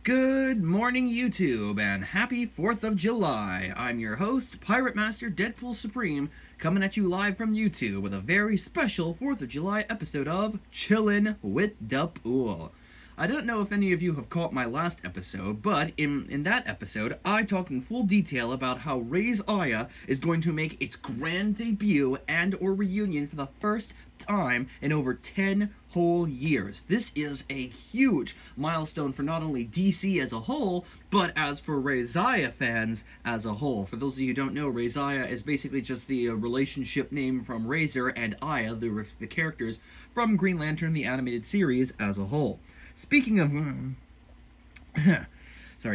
Good morning, YouTube, and happy 4th of July. I'm your host, Pirate Master Deadpool Supreme, coming at you live from YouTube with a very special 4th of July episode of Chillin With Da Pool. I don't know if any of you have caught my last episode, but in that episode, I talked in full detail about how Ray's Aya is going to make its grand debut and or reunion for the first time in over 10 whole years. This is a huge milestone for not only DC as a whole, but as for Ray-Zaya fans as a whole. For those of you who don't know, Ray-Zaya is basically just the relationship name from Razor and Aya, the characters from Green Lantern, the animated series as a whole. Speaking of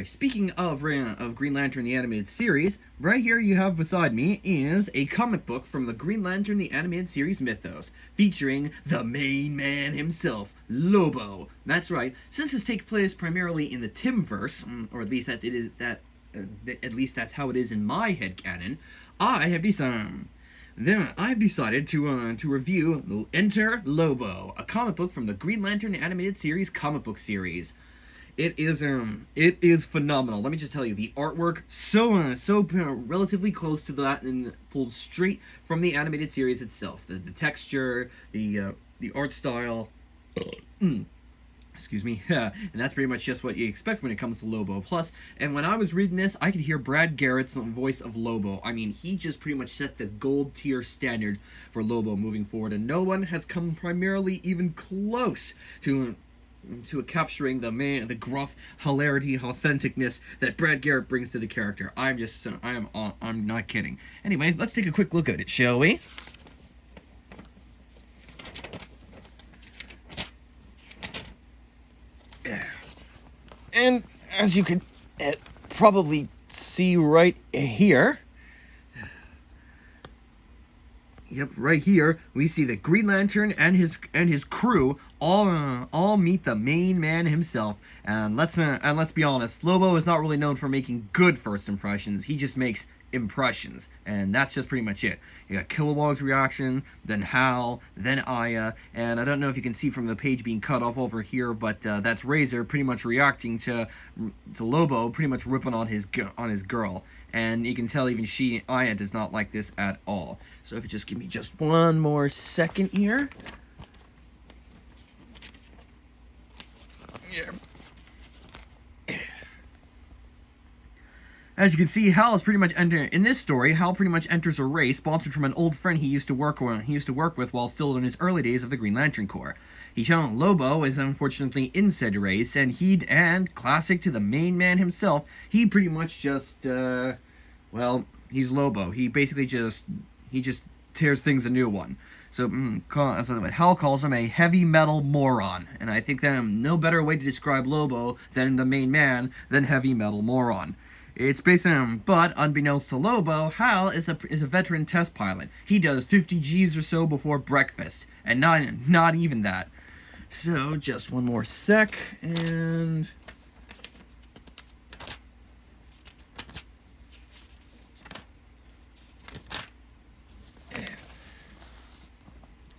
Speaking of Green Lantern the Animated Series, right here you have beside me is a comic book from the Green Lantern the Animated Series mythos, featuring the main man himself, Lobo. That's right, since this takes place primarily in the Timverse, or at least that's how it is in my headcanon, I've decided to review Enter Lobo, a comic book from the Green Lantern Animated Series comic book series. It is phenomenal. Let me just tell you, the artwork so relatively close to that and pulled straight from the animated series itself. The texture, the art style. Excuse me, and that's pretty much just what you expect when it comes to Lobo. Plus, and when I was reading this, I could hear Brad Garrett's voice of Lobo. I mean, he just pretty much set the gold tier standard for Lobo moving forward, and no one has come primarily even close to capturing the gruff hilarity, authenticness that Brad Garrett brings to the character. I'm not kidding. Anyway, let's take a quick look at it, shall we? And as you can probably see right here, right here we see that Green Lantern and his crew all meet the main man himself. And let's be honest, Lobo is not really known for making good first impressions. He just makes impressions, and that's just pretty much it. You got Kilowog's reaction, then Hal, then Aya, and I don't know if you can see from the page being cut off over here, but that's Razor pretty much reacting to Lobo, pretty much ripping on his girl, and you can tell even Aya does not like this at all. So if you just give me just one more second here. Yeah. As you can see, Hal is pretty much in this story. Hal pretty much enters a race sponsored from an old friend he used to work with while still in his early days of the Green Lantern Corps. Lobo is unfortunately in said race, and classic to the main man himself, he pretty much just he's Lobo. He basically just tears things a new one. So Hal calls him a heavy metal moron, and I think that no better way to describe Lobo than the main man than heavy metal moron. It's based on, but unbeknownst to Lobo, Hal is a veteran test pilot. He does 50 G's or so before breakfast, and not even that. So just one more sec, and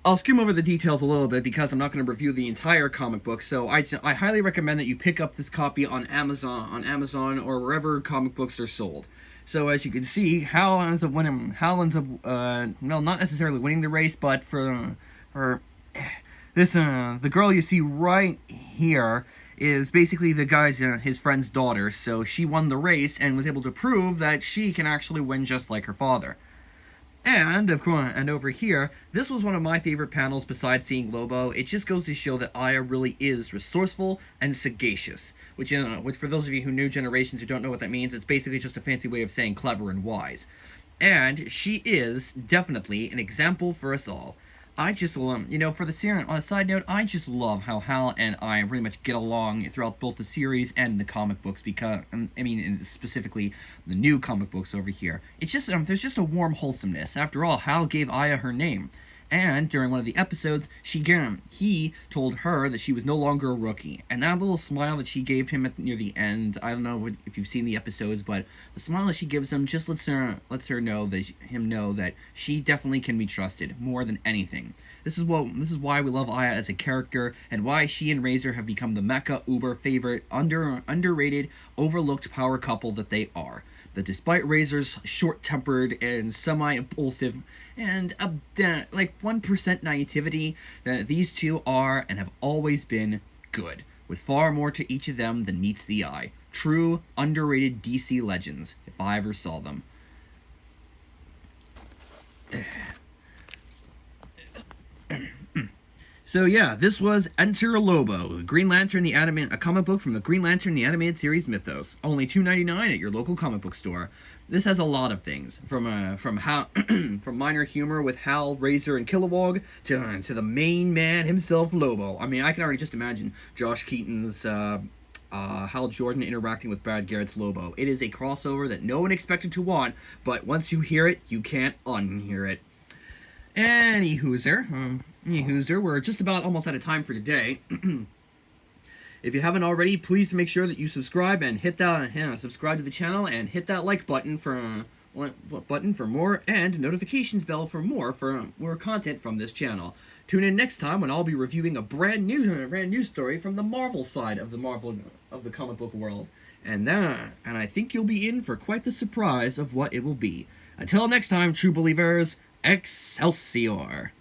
I'll skim over the details a little bit because I'm not going to review the entire comic book, so I highly recommend that you pick up this copy on Amazon or wherever comic books are sold. So as you can see, Hal ends up, not necessarily winning the race, but for this, the girl you see right here is basically the guy's, his friend's daughter, so she won the race and was able to prove that she can actually win just like her father. And, of course, and over here, this was one of my favorite panels besides seeing Lobo. It just goes to show that Aya really is resourceful and sagacious. Which for those of you who new generations who don't know what that means, it's basically just a fancy way of saying clever and wise. And she is definitely an example for us all. I just love, for the series, on a side note, I just love how Hal and I pretty much get along throughout both the series and the comic books, because, specifically the new comic books over here. It's just, there's just a warm wholesomeness. After all, Hal gave Aya her name. And during one of the episodes, he told her that she was no longer a rookie. And that little smile that she gave him near the end, I don't know if you've seen the episodes, but the smile that she gives him just lets her know that she definitely can be trusted more than anything. This is why we love Aya as a character, and why she and Razor have become the mecha uber favorite, underrated, overlooked power couple that they are. That despite Razor's short-tempered and semi-impulsive and like 1% naivety, that these two are and have always been good, with far more to each of them than meets the eye. True, underrated DC legends, if I ever saw them. So yeah, this was Enter Lobo, Green Lantern a comic book from the Green Lantern the Animated Series Mythos. Only $2.99 at your local comic book store. This has a lot of things, from from minor humor with Hal, Razor, and Kilowog to the main man himself, Lobo. I mean, I can already just imagine Josh Keaton's Hal Jordan interacting with Brad Garrett's Lobo. It is a crossover that no one expected to want, but once you hear it, you can't unhear it. Anyhooser, we're just about almost out of time for today. If you haven't already, please make sure that you subscribe and hit that subscribe to the channel and hit that like button for more, and notifications bell for more content from this channel. Tune in next time when I'll be reviewing a brand new story from the Marvel side of the comic book world, and I think you'll be in for quite the surprise of what it will be. Until next time, true believers. Excelsior!